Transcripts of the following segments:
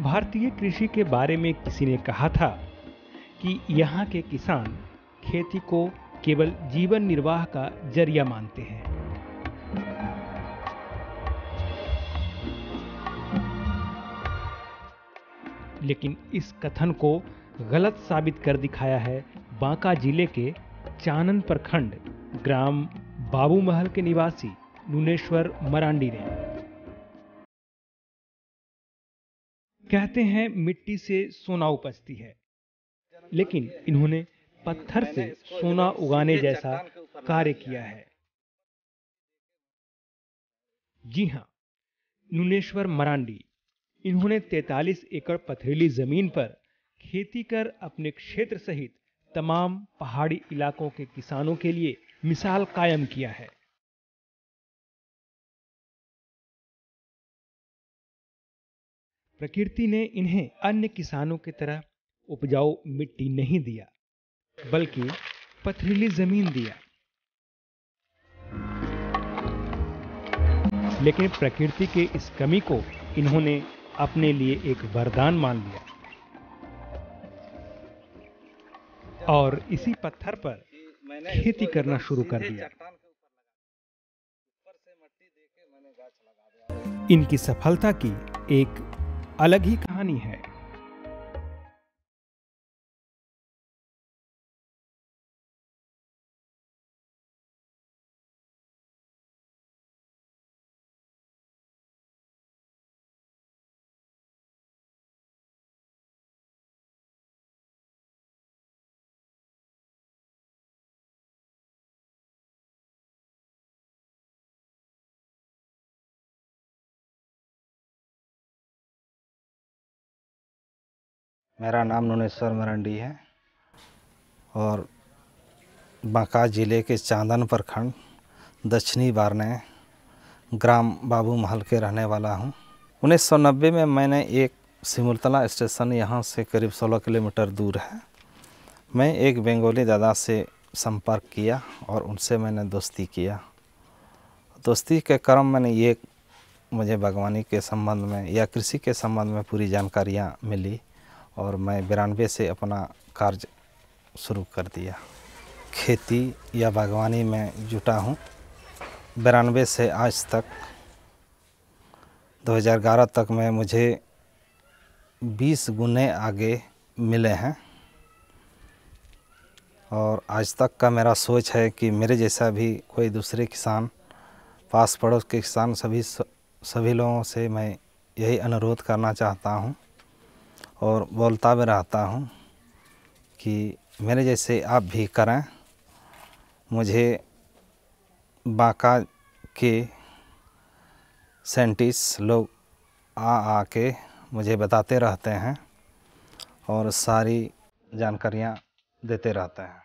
भारतीय कृषि के बारे में किसी ने कहा था कि यहाँ के किसान खेती को केवल जीवन निर्वाह का जरिया मानते हैं। लेकिन इस कथन को गलत साबित कर दिखाया है बांका जिले के चानन प्रखंड ग्राम बाबू महल के निवासी नुनेश्वर मरांडी ने। कहते हैं मिट्टी से सोना उपजती है, लेकिन इन्होंने पत्थर से सोना उगाने जैसा कार्य किया है। जी हां, नुनेश्वर मरांडी। इन्होंने 43 एकड़ पथरीली जमीन पर खेती कर अपने क्षेत्र सहित तमाम पहाड़ी इलाकों के किसानों के लिए मिसाल कायम किया है। प्रकृति ने इन्हें अन्य किसानों की तरह उपजाऊ मिट्टी नहीं दिया, बल्कि पथरीली जमीन दिया। लेकिन प्रकृति के इस कमी को इन्होंने अपने लिए एक वरदान मान लिया और इसी पत्थर पर खेती करना शुरू कर दिया। इनकी सफलता की एक अलग ही कहानी है। मेरा नाम नुनेश्वर मरांडी है और बांका जिले के चांदन प्रखंड दक्षिणी बारने ग्राम बाबू महल के रहने वाला हूँ। 1990 में मैंने एक सिमुलतला स्टेशन यहाँ से करीब 16 किलोमीटर दूर है। मैं एक बंगाली दादा से संपर्क किया और उनसे मैंने दोस्ती किया। दोस्ती के क्रम मैंने ये मुझे बागवानी के संबंध में या कृषि के संबंध में पूरी जानकारियाँ मिली और मैं 92 से अपना कार्य शुरू कर दिया। खेती या बागवानी में जुटा हूँ 92 से आज तक। 2011 तक में मुझे 20 गुने आगे मिले हैं और आज तक का मेरा सोच है कि मेरे जैसा भी कोई दूसरे किसान, पास पड़ोस के किसान, सभी लोगों से मैं यही अनुरोध करना चाहता हूँ और बोलता भी रहता हूँ कि मेरे जैसे आप भी करें। मुझे बांका के साइंटिस्ट लोग आके मुझे बताते रहते हैं और सारी जानकारियाँ देते रहते हैं।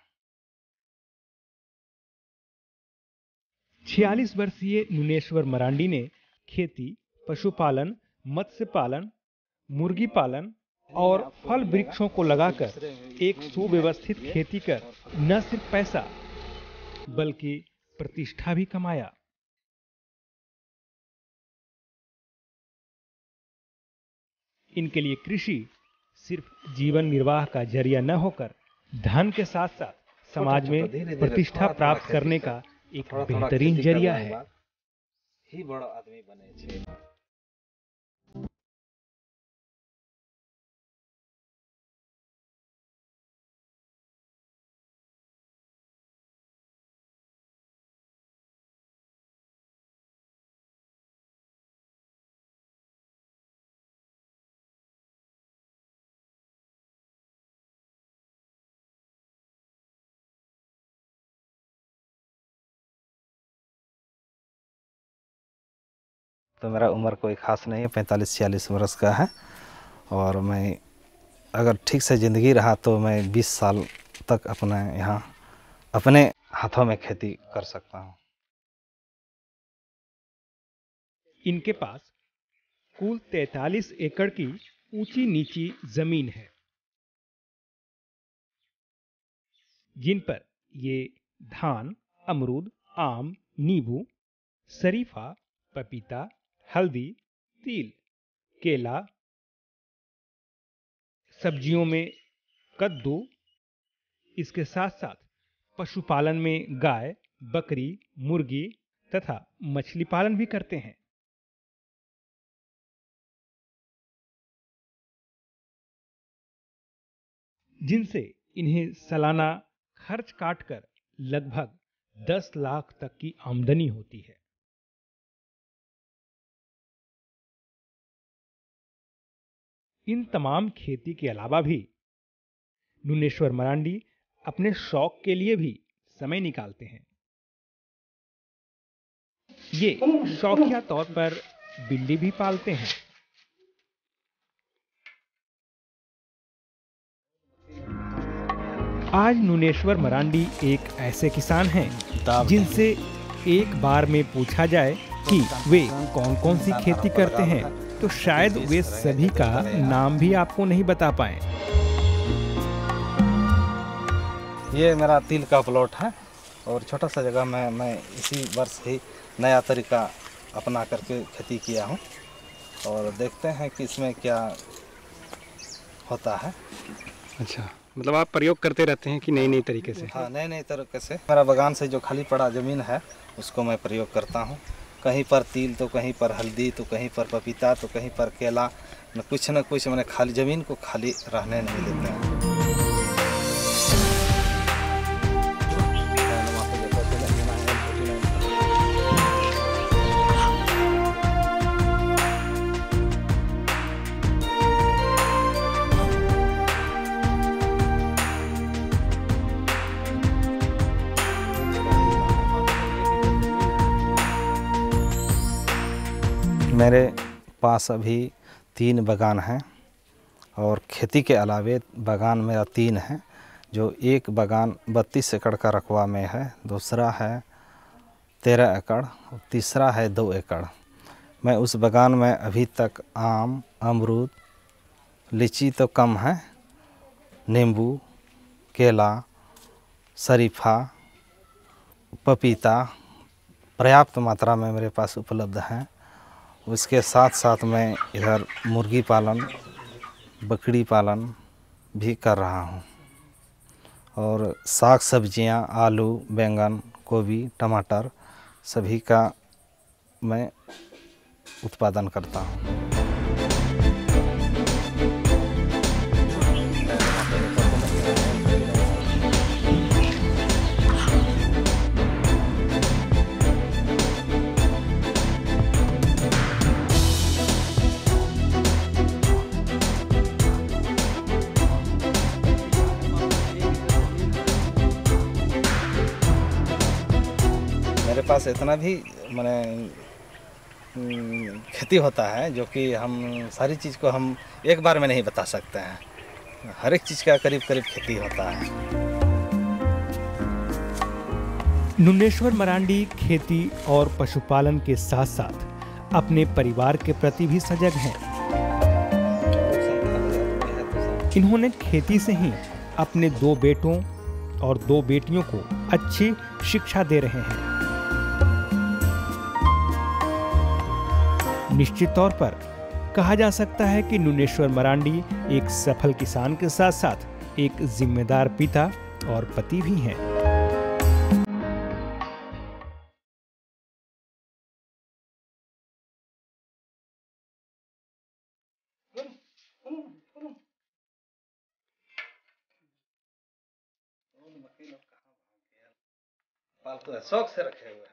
46 वर्षीय नुनेश्वर मरांडी ने खेती, पशुपालन, मत्स्य पालन, मुर्गी पालन और फल वृक्षों को लगाकर एक सुव्यवस्थित खेती कर न सिर्फ पैसा बल्कि प्रतिष्ठा भी कमाया। इनके लिए कृषि सिर्फ जीवन निर्वाह का जरिया न होकर धन के साथ साथ समाज में प्रतिष्ठा प्राप्त करने का एक बेहतरीन जरिया है। ही बड़ा आदमी बने छे। तो मेरा उम्र कोई ख़ास नहीं है, 45-46 वर्ष का है और मैं अगर ठीक से ज़िंदगी रहा तो मैं 20 साल तक अपने यहाँ अपने हाथों में खेती कर सकता हूँ। इनके पास कुल 43 एकड़ की ऊंची नीची जमीन है, जिन पर ये धान, अमरूद, आम, नींबू, शरीफा, पपीता, हल्दी, तिल, केला, सब्जियों में कद्दू, इसके साथ साथ पशुपालन में गाय, बकरी, मुर्गी तथा मछली पालन भी करते हैं। जिनसे इन्हें सालाना खर्च काटकर लगभग 10 लाख तक की आमदनी होती है। इन तमाम खेती के अलावा भी नुनेश्वर मरांडी अपने शौक के लिए भी समय निकालते हैं। ये शौकिया तौर पर बिल्ली भी पालते हैं। आज नुनेश्वर मरांडी एक ऐसे किसान हैं जिनसे एक बार में पूछा जाए कि वे कौन कौन सी खेती करते हैं तो शायद वे सभी का नाम भी आपको नहीं बता पाए। ये मेरा तिल का प्लॉट है और छोटा सा जगह में मैं इसी वर्ष ही नया तरीका अपना करके खेती किया हूँ और देखते हैं कि इसमें क्या होता है। अच्छा, मतलब आप प्रयोग करते रहते हैं कि नई नई तरीके से? हाँ, नए नए तरीके से। मेरा बागान से जो खाली पड़ा ज़मीन है उसको मैं प्रयोग करता हूँ। कहीं पर तिल तो कहीं पर हल्दी तो कहीं पर पपीता तो कहीं पर केला, कुछ न कुछ मैंने खाली ज़मीन को खाली रहने नहीं देते हैं। मेरे पास अभी 3 बागान हैं और खेती के अलावे बागान मेरा 3 है। जो एक बागान 32 एकड़ का रकबा में है, दूसरा है 13 एकड़ और तीसरा है 2 एकड़। मैं उस बागान में अभी तक आम, अमरूद, लीची तो कम है, नींबू, केला, शरीफा, पपीता पर्याप्त मात्रा में मेरे पास उपलब्ध हैं। उसके साथ साथ मैं इधर मुर्गी पालन, बकरी पालन भी कर रहा हूँ और साग सब्जियाँ, आलू, बैंगन, गोभी, टमाटर सभी का मैं उत्पादन करता हूँ। मेरे पास इतना भी माने खेती होता है जो कि हम सारी चीज़ को हम एक बार में नहीं बता सकते हैं। हर एक चीज़ का करीब करीब खेती होता है। नुनेश्वर मरांडी खेती और पशुपालन के साथ साथ अपने परिवार के प्रति भी सजग हैं। इन्होंने खेती से ही अपने 2 बेटों और 2 बेटियों को अच्छी शिक्षा दे रहे हैं। निश्चित तौर पर कहा जा सकता है कि नुनेश्वर मरांडी एक सफल किसान के साथ साथ एक जिम्मेदार पिता और पति भी हैं। पालतू है, शौक से रखे हुए हैं।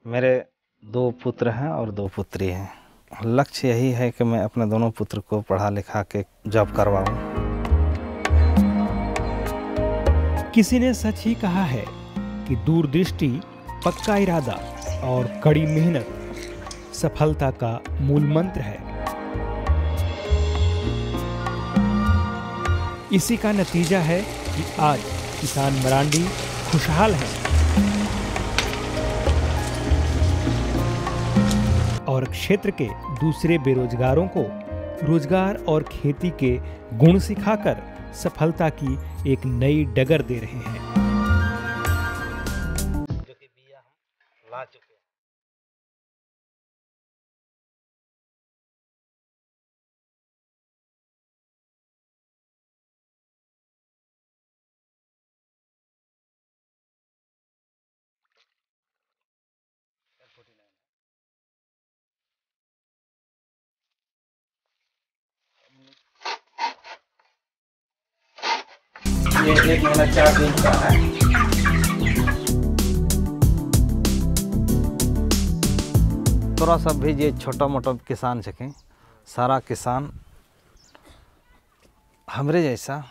मेरे 2 पुत्र हैं और 2 पुत्री हैं। लक्ष्य यही है कि मैं अपने दोनों पुत्र को पढ़ा लिखा के जॉब करवाऊं। किसी ने सच ही कहा है कि दूरदृष्टि, पक्का इरादा और कड़ी मेहनत सफलता का मूल मंत्र है। इसी का नतीजा है कि आज किसान मरांडी खुशहाल हैं और क्षेत्र के दूसरे बेरोजगारों को रोजगार और खेती के गुण सिखाकर सफलता की एक नई डगर दे रहे हैं। जो कि बिया हम ला चुके हैं। ये 1 महीना 4 दिन का है। थोड़ा सा भी ये छोटा मोटा किसान छके, सारा किसान हमरे जैसा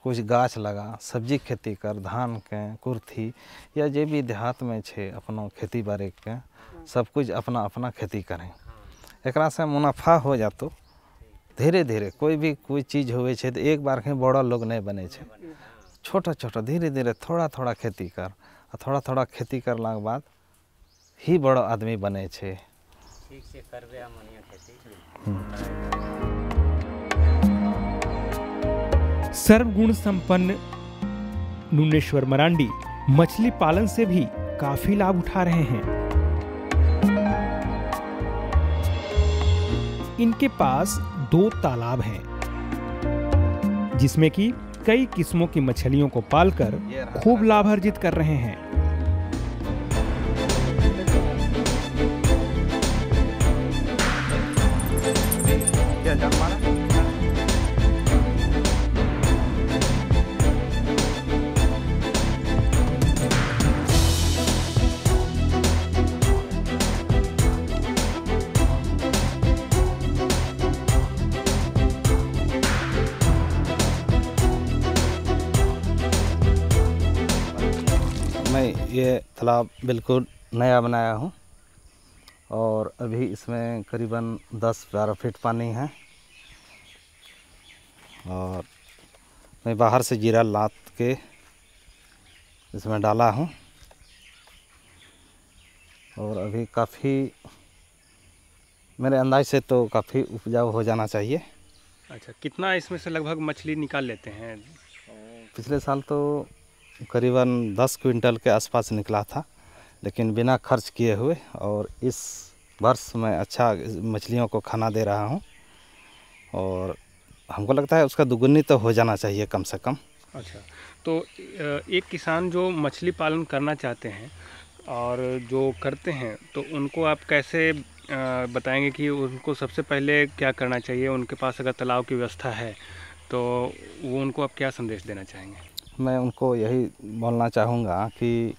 कुछ गाछ लगा, सब्जी खेती कर, धान के कुर्थी या जे भी देहात में छे अपना खेती बाड़ी के सब कुछ अपना अपना खेती करें। एकरा से मुनाफा हो जातो। धीरे धीरे कोई चीज़ होवे छे तो एक बार के बड़ा लोग नहीं बने छे। छोटा छोटा धीरे धीरे थोड़ा थोड़ा खेती कर, थोड़ा थोड़ा खेती करला के बाद ही बड़ा आदमी बने छे। ठीक से करबे अमनिया खेती। सर्वगुण संपन्न नुनेश्वर मरांडी मछली पालन से भी काफी लाभ उठा रहे हैं। इनके पास 2 तालाब हैं, जिसमें कि कई किस्मों की मछलियों को पालकर खूब लाभ अर्जित कर रहे हैं। मैं ये तालाब बिल्कुल नया बनाया हूँ और अभी इसमें करीबन 10-12 फीट पानी है और मैं बाहर से जीरा लाद के इसमें डाला हूँ और अभी काफ़ी मेरे अंदाज से तो काफ़ी उपजाऊ हो जाना चाहिए। अच्छा, कितना इसमें से लगभग मछली निकाल लेते हैं? पिछले साल तो करीबन 10 क्विंटल के आसपास निकला था, लेकिन बिना खर्च किए हुए, और इस वर्ष मैं अच्छा मछलियों को खाना दे रहा हूँ और हमको लगता है उसका दुगुनी तो हो जाना चाहिए कम से कम। अच्छा, तो एक किसान जो मछली पालन करना चाहते हैं और जो करते हैं तो उनको आप कैसे बताएंगे कि उनको सबसे पहले क्या करना चाहिए? उनके पास अगर तालाब की व्यवस्था है तो वो उनको आप क्या संदेश देना चाहेंगे? मैं उनको यही बोलना चाहूँगा कि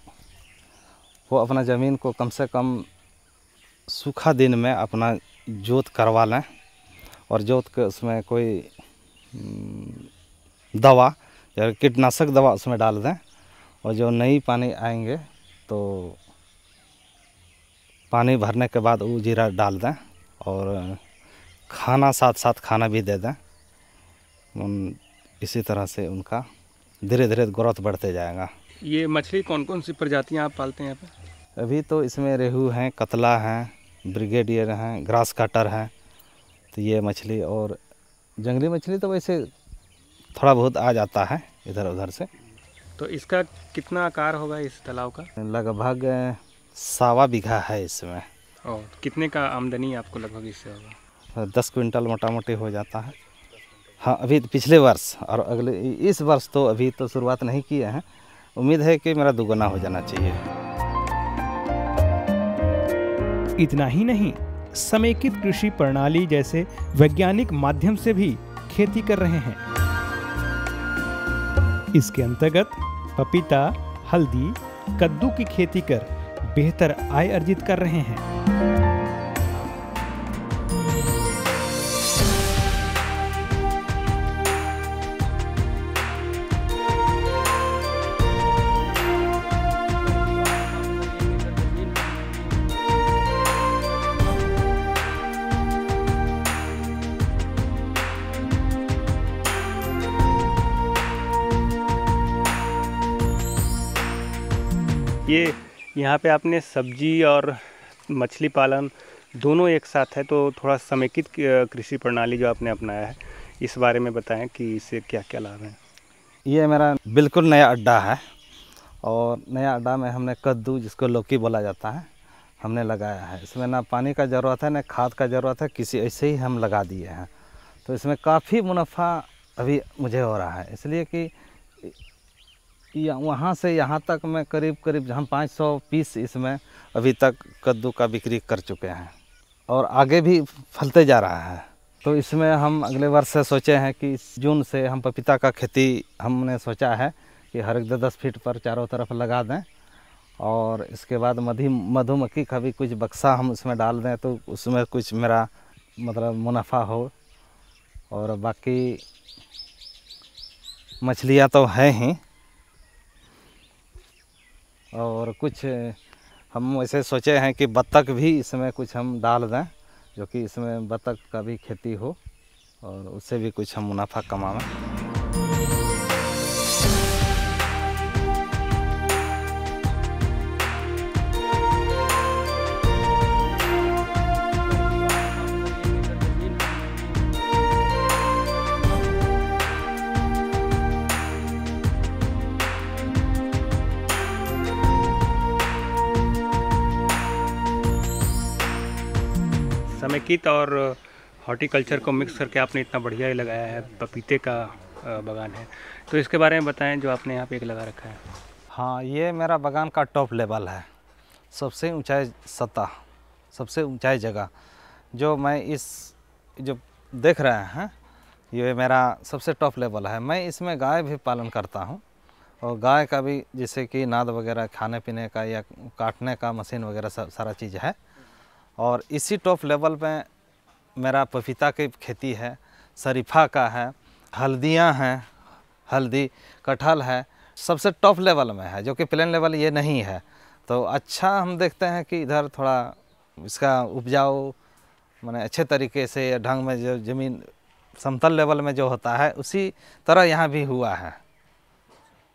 वो अपना ज़मीन को कम से कम सूखा दिन में अपना जोत करवा लें और जोत के उसमें कोई दवा या कीटनाशक दवा उसमें डाल दें और जो नई पानी आएंगे तो पानी भरने के बाद वो जीरा डाल दें और खाना साथ साथ खाना भी दे दें। इसी तरह से उनका धीरे धीरे ग्रोथ बढ़ते जाएगा। ये मछली कौन कौन सी प्रजातियां आप पालते हैं यहाँ पे? अभी तो इसमें रेहू हैं, कतला हैं, ब्रिगेडियर हैं, ग्रास काटर हैं, तो ये मछली और जंगली मछली तो वैसे थोड़ा बहुत आ जाता है इधर उधर से। तो इसका कितना आकार होगा इस तालाब का? लगभग 1.25 बीघा है इसमें। और कितने का आमदनी आपको लगभग इससे होगा? 10 क्विंटल मोटा मोटी हो जाता है। हाँ, अभी पिछले वर्ष और अगले इस वर्ष तो अभी तो शुरुआत नहीं किए हैं। उम्मीद है कि मेरा दुगुना हो जाना चाहिए। इतना ही नहीं, समेकित कृषि प्रणाली जैसे वैज्ञानिक माध्यम से भी खेती कर रहे हैं। इसके अंतर्गत पपीता, हल्दी, कद्दू की खेती कर बेहतर आय अर्जित कर रहे हैं। ये यहाँ पे आपने सब्जी और मछली पालन दोनों एक साथ है, तो थोड़ा समेकित कृषि प्रणाली जो आपने अपनाया है इस बारे में बताएं कि इससे क्या क्या लाभ हैं। ये मेरा बिल्कुल नया अड्डा है और नया अड्डा में हमने कद्दू, जिसको लौकी बोला जाता है, हमने लगाया है। इसमें ना पानी का ज़रूरत है, ना खाद का ज़रूरत है, किसी ऐसे ही हम लगा दिए हैं। तो इसमें काफ़ी मुनाफा अभी मुझे हो रहा है, इसलिए कि वहाँ से यहाँ तक मैं करीब हम 500 पीस इसमें अभी तक कद्दू का बिक्री कर चुके हैं और आगे भी फलते जा रहा है। तो इसमें हम अगले वर्ष से सोचे हैं कि इस जून से हम पपीता का खेती हमने सोचा है कि हर एक 10 फीट पर चारों तरफ लगा दें और इसके बाद मधुमक्खी का भी कुछ बक्सा हम उसमें डाल दें तो उसमें कुछ मेरा मतलब मुनाफा हो। और बाकी मछलियाँ तो हैं ही और कुछ हम वैसे सोचे हैं कि बत्तख भी इसमें कुछ हम डाल दें, जो कि इसमें बत्तख का भी खेती हो और उससे भी कुछ हम मुनाफा कमाएं। समेकित और हॉर्टिकल्चर को मिक्स करके आपने इतना बढ़िया ही लगाया है, पपीते का बागान है, तो इसके बारे में बताएं जो आपने यहाँ पे एक लगा रखा है। हाँ, ये मेरा बागान का टॉप लेवल है, सबसे ऊंचाई सतह, सबसे ऊंचाई जगह जो मैं जो देख रहे हैं ये मेरा सबसे टॉप लेवल है। मैं इसमें गाय भी पालन करता हूँ और गाय का भी जैसे कि नाद वगैरह खाने पीने का या काटने का मशीन वगैरह सब सारा चीज़ है। और इसी टॉप लेवल पे मेरा पपीता की खेती है, शरीफा का है, हल्दियाँ हैं, हल्दी कटहल है, सबसे टॉप लेवल में है, जो कि प्लेन लेवल ये नहीं है। तो अच्छा हम देखते हैं कि इधर थोड़ा इसका उपजाऊ माने अच्छे तरीके से या ढंग में जो ज़मीन समतल लेवल में जो होता है उसी तरह यहाँ भी हुआ है।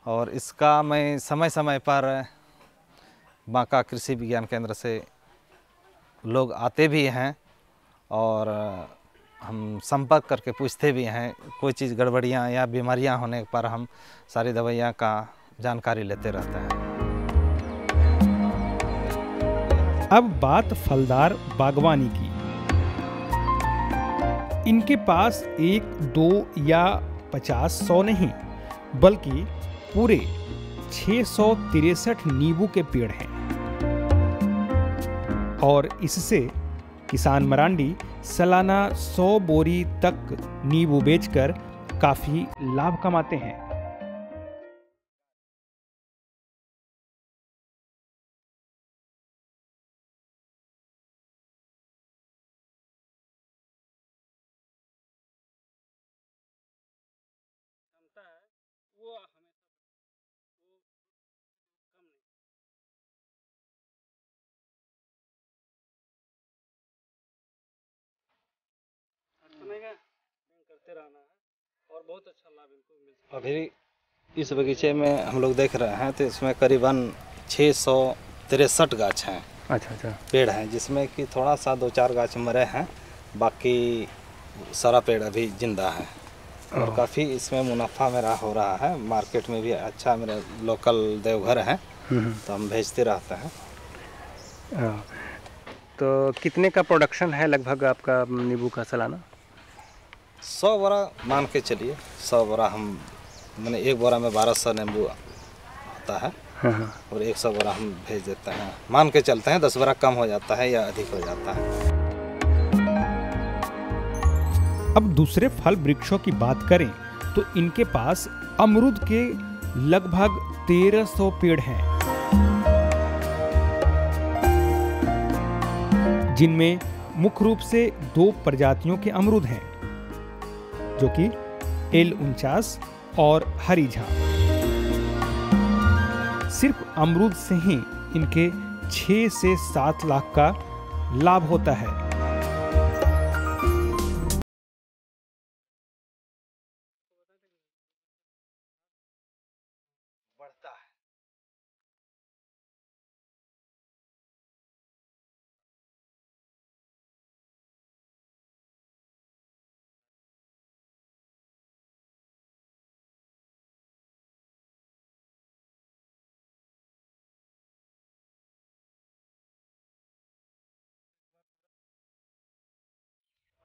और इसका मैं समय समय पर बांका कृषि विज्ञान केंद्र से लोग आते भी हैं और हम संपर्क करके पूछते भी हैं, कोई चीज़ गड़बड़ियाँ या बीमारियाँ होने पर हम सारी दवाइयाँ का जानकारी लेते रहते हैं। अब बात फलदार बागवानी की। इनके पास 1, 2 या 50, 100 नहीं बल्कि पूरे 663 नींबू के पेड़ हैं और इससे किसान मरांडी सालाना 100 बोरी तक नींबू बेचकर काफी लाभ कमाते हैं। करते रहना है और बहुत अच्छा लाभ इनको मिल सकता है। अभी इस बगीचे में हम लोग देख रहे हैं तो इसमें करीबन 663 गाछ हैं। अच्छा पेड़ हैं, जिसमें कि थोड़ा सा 2-4 गाछ मरे हैं, बाकी सारा पेड़ अभी जिंदा है। और काफ़ी इसमें मुनाफा मेरा हो रहा है, मार्केट में भी अच्छा, मेरे लोकल देवघर हैं तो हम भेजते रहते हैं। तो कितने का प्रोडक्शन है लगभग आपका नींबू का सालाना? 100 बोरा मान के चलिए, 100 बोरा हम मैंने एक बोरा में 1200 नींबू आता है और 100 बोरा हम भेज देते हैं, मान के चलते हैं। 10 बोरा कम हो जाता है या अधिक हो जाता है। अब दूसरे फल वृक्षों की बात करें तो इनके पास अमरूद के लगभग 1300 पेड़ हैं, जिनमें मुख्य रूप से 2 प्रजातियों के अमरूद हैं, जो कि L49 और हरीझा। सिर्फ अमरूद से ही इनके 6 से 7 लाख का लाभ होता है।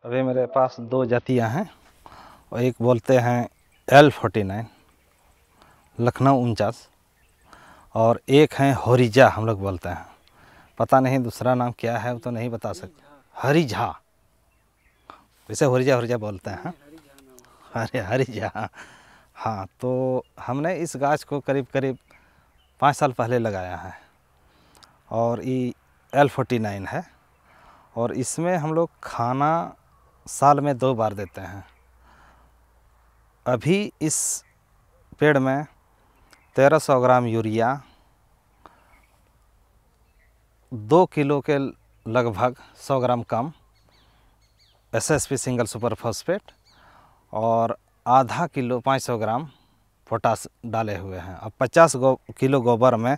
अभी मेरे पास 2 जातियाँ हैं और एक बोलते हैं L49 लखनऊ 49 और एक हैं हरिझा हम लोग बोलते हैं। पता नहीं दूसरा नाम क्या है वो तो नहीं बता सकते। हरिझा, वैसे हरिझा हरिझा बोलते हैं। अरे हरिझा, हाँ। तो हमने इस गाछ को करीब करीब 5 साल पहले लगाया है और ये L49 है और इसमें हम लोग खाना साल में 2 बार देते हैं। अभी इस पेड़ में 1300 ग्राम यूरिया, 2 किलो के लगभग 100 ग्राम कम SSP सिंगल सुपर फॉस्फेट और आधा किलो 500 ग्राम पोटास डाले हुए हैं। अब 50 किलो गोबर में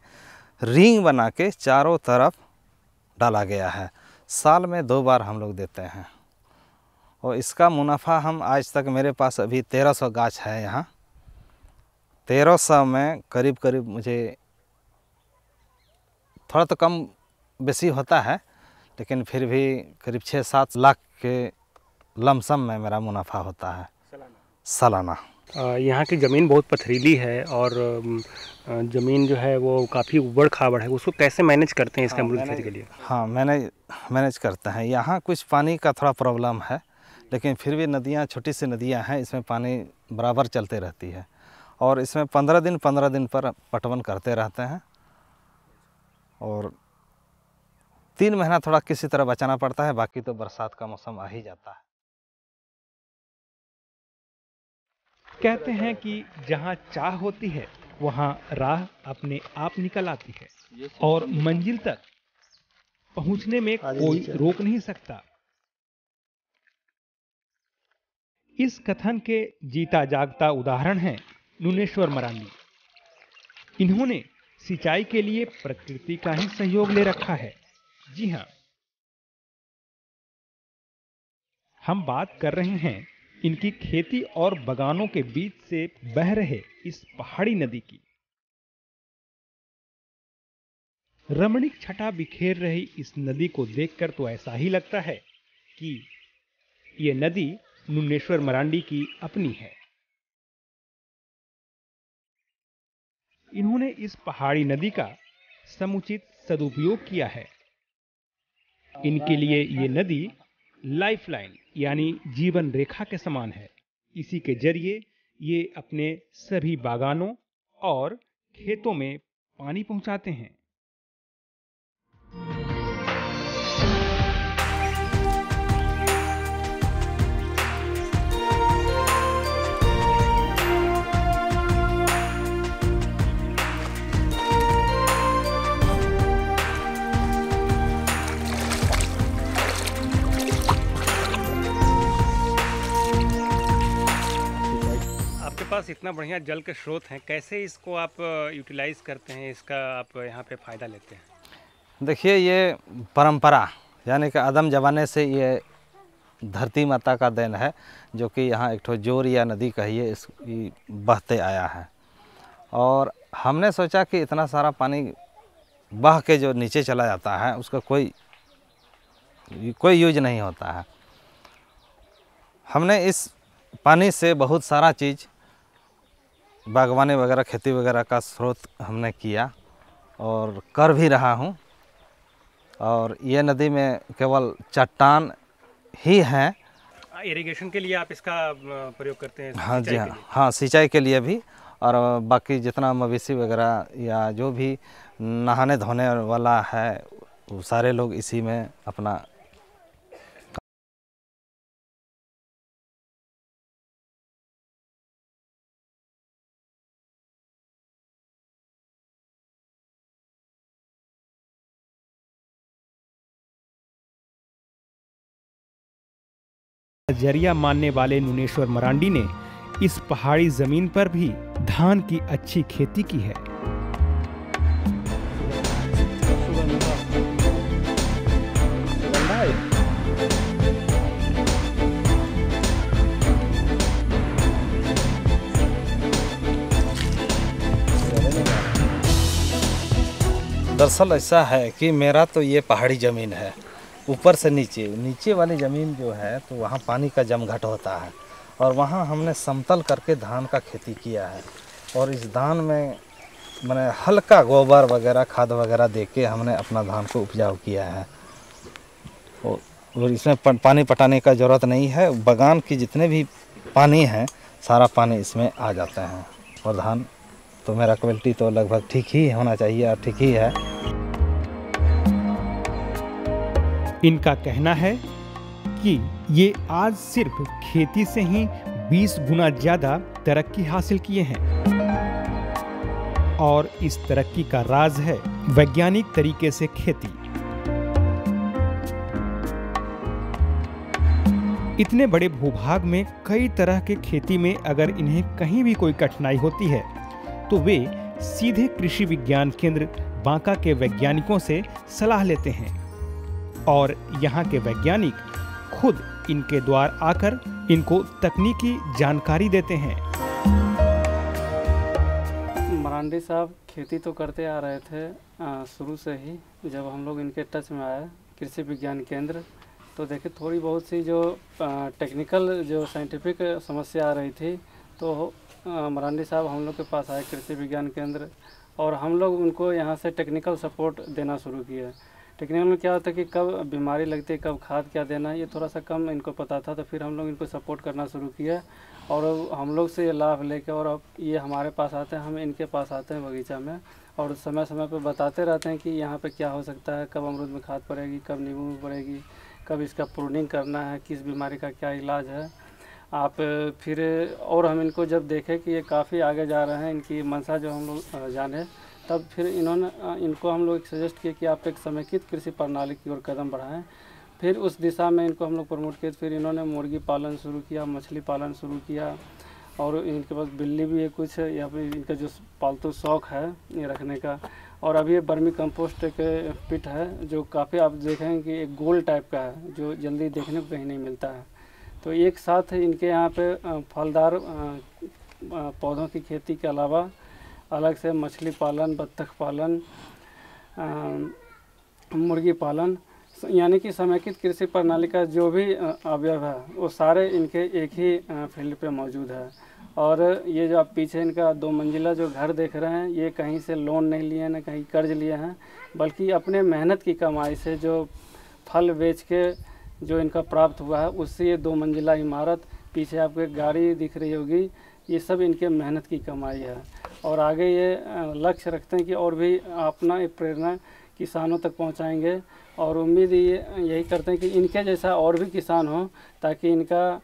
रिंग बना के चारों तरफ डाला गया है। साल में 2 बार हम लोग देते हैं और इसका मुनाफा हम आज तक, मेरे पास अभी 1300 गाछ है यहाँ। 1300 में करीब करीब मुझे थोड़ा तो कम बेसी होता है लेकिन फिर भी करीब 6-7 लाख के लमसम में मेरा मुनाफा होता है सालाना। यहाँ की ज़मीन बहुत पथरीली है और ज़मीन जो है वो काफ़ी उबड़ खाबड़ है, उसको कैसे मैनेज करते हैं इसका अमरूद खेती के लिए? हाँ, मैनेज करते हैं। यहाँ कुछ पानी का थोड़ा प्रॉब्लम है लेकिन फिर भी नदियाँ, छोटी सी नदियाँ हैं, इसमें पानी बराबर चलते रहती है और इसमें 15 दिन पर पटवन करते रहते हैं और 3 महीना थोड़ा किसी तरह बचाना पड़ता है, बाकी तो बरसात का मौसम आ ही जाता है। कहते हैं कि जहां चाह होती है वहां राह अपने आप निकल आती है और मंजिल तक पहुंचने में कोई रोक नहीं सकता। इस कथन के जीता जागता उदाहरण हैं नुनेश्वर मरांडी। इन्होंने सिंचाई के लिए प्रकृति का ही सहयोग ले रखा है। जी हां, हम बात कर रहे हैं इनकी खेती और बगानों के बीच से बह रहे इस पहाड़ी नदी की। रमणीक छटा बिखेर रही इस नदी को देखकर तो ऐसा ही लगता है कि ये नदी नुनेश्वर मरांडी की अपनी है। इन्होंने इस पहाड़ी नदी का समुचित सदुपयोग किया है। इनके लिए ये नदी लाइफलाइन यानी जीवन रेखा के समान है। इसी के जरिए ये अपने सभी बागानों और खेतों में पानी पहुंचाते हैं। पास इतना बढ़िया जल के स्रोत हैं, कैसे इसको आप यूटिलाइज करते हैं, इसका आप यहाँ पे फ़ायदा लेते हैं? देखिए, ये परंपरा यानी कि आदम ज़माने से ये धरती माता का देन है, जो कि यहाँ एक ठो जोर या नदी कहिए इसकी बहते आया है। और हमने सोचा कि इतना सारा पानी बह के जो नीचे चला जाता है उसका कोई यूज नहीं होता है। हमने इस पानी से बहुत सारा चीज़, बागवानी वगैरह, खेती वगैरह का स्रोत हमने किया और कर भी रहा हूँ। और ये नदी में केवल चट्टान ही हैं। इरिगेशन के लिए आप इसका प्रयोग करते हैं? हाँ जी, हाँ, सिंचाई के लिए भी। और बाकी जितना मवेशी वगैरह या जो भी नहाने धोने वाला है वो सारे लोग इसी में अपना जरिया मानने वाले नुनेश्वर मरांडी ने इस पहाड़ी जमीन पर भी धान की अच्छी खेती की है। दरअसल ऐसा है कि मेरा तो ये पहाड़ी ज़मीन है, ऊपर से नीचे वाली ज़मीन जो है तो वहाँ पानी का जमघट होता है, और वहाँ हमने समतल करके धान का खेती किया है। और इस धान में मैंने हल्का गोबर वगैरह खाद वगैरह दे के हमने अपना धान को उपजाऊ किया है। और इसमें पानी पटाने का ज़रूरत नहीं है। बागान की जितने भी पानी हैं सारा पानी इसमें आ जाते हैं। और धान तो मेरा क्वालिटी तो लगभग ठीक ही होना चाहिए और ठीक ही है। इनका कहना है कि ये आज सिर्फ खेती से ही 20 गुना ज़्यादा तरक्की हासिल किए हैं, और इस तरक्की का राज है वैज्ञानिक तरीके से खेती। इतने बड़े भूभाग में कई तरह के खेती में अगर इन्हें कहीं भी कोई कठिनाई होती है तो वे सीधे कृषि विज्ञान केंद्र बांका के वैज्ञानिकों से सलाह लेते हैं, और यहाँ के वैज्ञानिक खुद इनके द्वार आकर इनको तकनीकी जानकारी देते हैं। मरांडी साहब खेती तो करते आ रहे थे शुरू से ही। जब हम लोग इनके टच में आए कृषि विज्ञान केंद्र, तो देखे थोड़ी बहुत सी जो टेक्निकल जो साइंटिफिक समस्या आ रही थी, तो मरांडी साहब हम लोग के पास आए कृषि विज्ञान केंद्र, और हम लोग उनको यहाँ से टेक्निकल सपोर्ट देना शुरू किया। टेक्निकल में क्या होता है कि कब बीमारी लगती है, कब खाद क्या देना है, ये थोड़ा सा कम इनको पता था। तो फिर हम लोग इनको सपोर्ट करना शुरू किया, और हम लोग से ये लाभ लेके और अब ये हमारे पास आते हैं, हम इनके पास आते हैं बगीचा में, और समय समय पर बताते रहते हैं कि यहाँ पे क्या हो सकता है, कब अमरूद में खाद पड़ेगी, कब नींबू में पड़ेगी, कब इसका प्रूनिंग करना है, किस बीमारी का क्या इलाज है। आप फिर और हम इनको जब देखें कि ये काफ़ी आगे जा रहे हैं, इनकी मंशा जो हम लोग जाने, तब फिर इनको हम लोग सजेस्ट किए कि आप एक समेकित कृषि प्रणाली की ओर कदम बढ़ाएं। फिर उस दिशा में इनको हम लोग प्रमोट किए। फिर इन्होंने मुर्गी पालन शुरू किया, मछली पालन शुरू किया, और इनके पास बिल्ली भी है कुछ, या फिर इनका जो पालतू शौक़ है ये रखने का। और अभी ये वर्मी कंपोस्ट के पिट है जो काफ़ी आप देखेंगे कि एक गोल टाइप का है, जो जल्दी देखने को कहीं नहीं मिलता है। तो एक साथ इनके यहाँ पे फलदार पौधों की खेती के अलावा अलग से मछली पालन, बत्तख पालन, मुर्गी पालन, यानी कि समेकित कृषि प्रणाली का जो भी अवयव है वो सारे इनके एक ही फील्ड पे मौजूद है। और ये जो आप पीछे इनका 2 मंजिला जो घर देख रहे हैं, ये कहीं से लोन नहीं लिए, ना कहीं कर्ज लिए हैं, बल्कि अपने मेहनत की कमाई से जो फल बेच के जो इनका प्राप्त हुआ है, उससे ये 2 मंजिला इमारत, पीछे आपको एक गाड़ी दिख रही होगी, ये सब इनके मेहनत की कमाई है। और आगे ये लक्ष्य रखते हैं कि और भी अपना एक प्रेरणा किसानों तक पहुंचाएंगे, और उम्मीद यही करते हैं कि इनके जैसा और भी किसान हो, ताकि इनका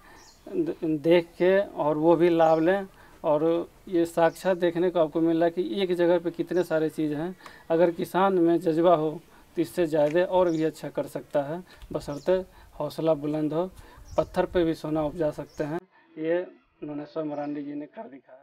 देख के और वो भी लाभ लें। और ये साक्षात देखने को आपको मिल रहा है कि एक जगह पे कितने सारे चीज़ हैं। अगर किसान में जज्बा हो तो इससे ज़्यादा और भी अच्छा कर सकता है, बशर्ते हौसला बुलंद हो। पत्थर पे भी सोना उपजा सकते हैं, ये नोनेश्वर मरांडी जी ने कर दिखाया।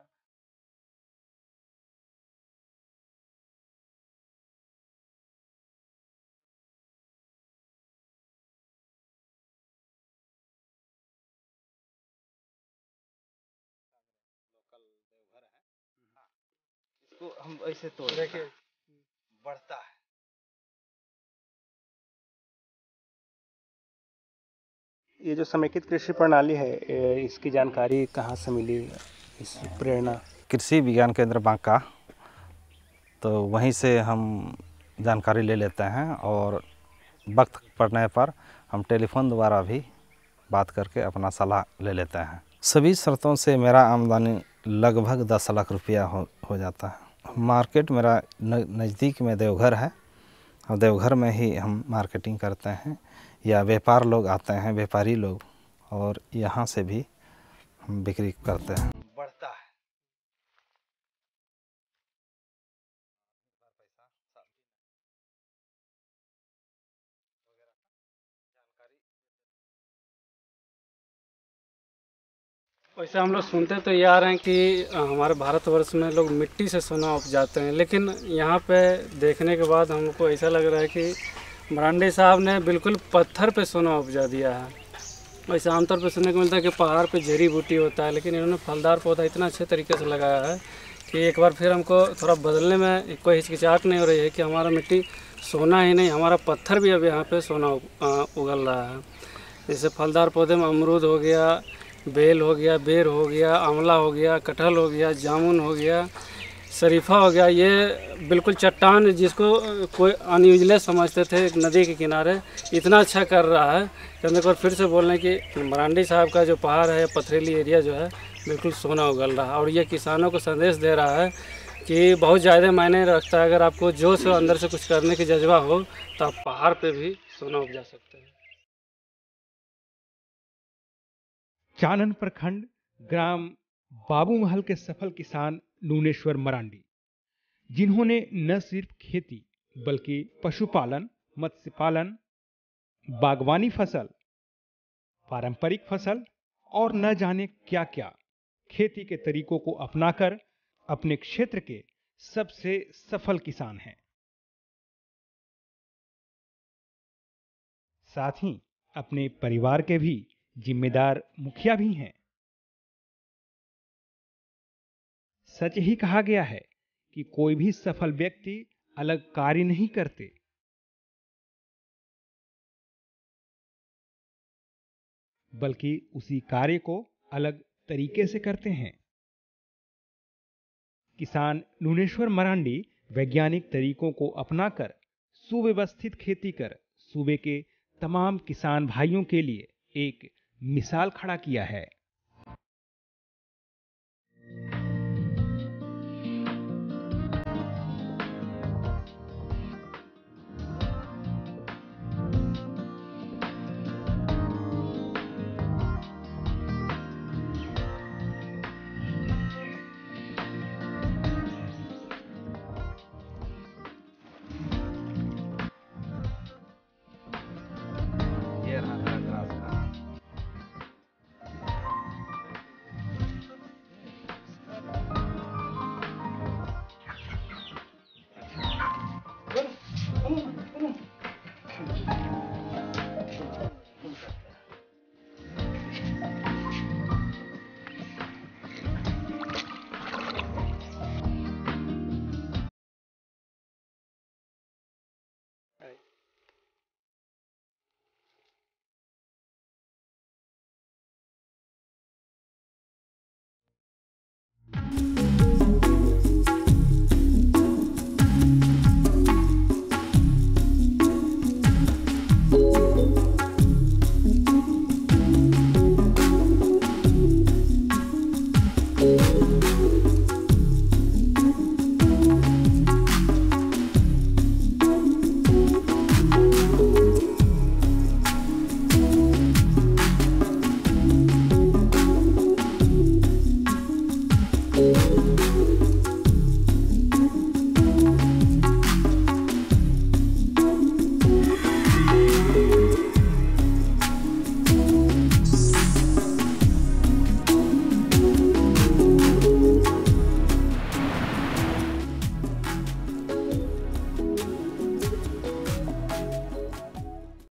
इसको हम ऐसे तोड़ देखिए बढ़ता है। ये जो समेकित कृषि प्रणाली है, इसकी जानकारी कहाँ से मिली, इस प्रेरणा? कृषि विज्ञान केंद्र बांका, तो वहीं से हम जानकारी ले लेते हैं, और वक्त पड़ने पर हम टेलीफोन द्वारा भी बात करके अपना सलाह ले लेते हैं। सभी शर्तों से मेरा आमदनी लगभग 10 लाख रुपया हो जाता है। मार्केट मेरा नज़दीक में देवघर है, और देवघर में ही हम मार्केटिंग करते हैं, या व्यापार लोग आते हैं, व्यापारी लोग, और यहाँ से भी हम बिक्री करते हैं। बढ़ता है। वैसे हम लोग सुनते तो ये आ रहे हैं कि हमारे भारतवर्ष में लोग मिट्टी से सोना उपजाते हैं, लेकिन यहाँ पे देखने के बाद हमको ऐसा लग रहा है कि मरांडी साहब ने बिल्कुल पत्थर पे सोना उपजा दिया है। वैसे आमतौर पे सुनने को मिलता है कि पहाड़ पे जड़ी बूटी होता है, लेकिन इन्होंने फलदार पौधा इतना अच्छे तरीके से लगाया है कि एक बार फिर हमको थोड़ा बदलने में कोई हिचकिचाहट नहीं हो रही है कि हमारा मिट्टी सोना ही नहीं, हमारा पत्थर भी अब यहाँ पे सोना उगल रहा है। जैसे फलदार पौधे में अमरूद हो गया, बेल हो गया, बेर हो गया, आंवला हो गया, कटहल हो गया, जामुन हो गया, शरीफा हो गया। ये बिल्कुल चट्टान जिसको कोई अनयूजलेस समझते थे एक नदी के किनारे, इतना अच्छा कर रहा है कि हम एक बार फिर से बोल रहे हैं कि मरांडी साहब का जो पहाड़ है, पथरीली एरिया जो है, बिल्कुल सोना उगल रहा है। और ये किसानों को संदेश दे रहा है कि बहुत ज़्यादा मायने रखता है। अगर आपको जोश और अंदर से कुछ करने की जज्बा हो तो आप पहाड़ पे भी सोना उपजा सकते हैं। चानन प्रखंड ग्राम बाबूमहल के सफल किसान नूनेश्वर मरांडी, जिन्होंने न सिर्फ खेती बल्कि पशुपालन, मत्स्य पालन, बागवानी फसल, पारंपरिक फसल और न जाने क्या क्या खेती के तरीकों को अपनाकर अपने क्षेत्र के सबसे सफल किसान हैं। साथ ही अपने परिवार के भी जिम्मेदार मुखिया भी हैं। सच ही कहा गया है कि कोई भी सफल व्यक्ति अलग कार्य नहीं करते, बल्कि उसी कार्य को अलग तरीके से करते हैं। किसान नूनेश्वर मरांडी वैज्ञानिक तरीकों को अपनाकर सुव्यवस्थित खेती कर सूबे के तमाम किसान भाइयों के लिए एक मिसाल खड़ा किया है।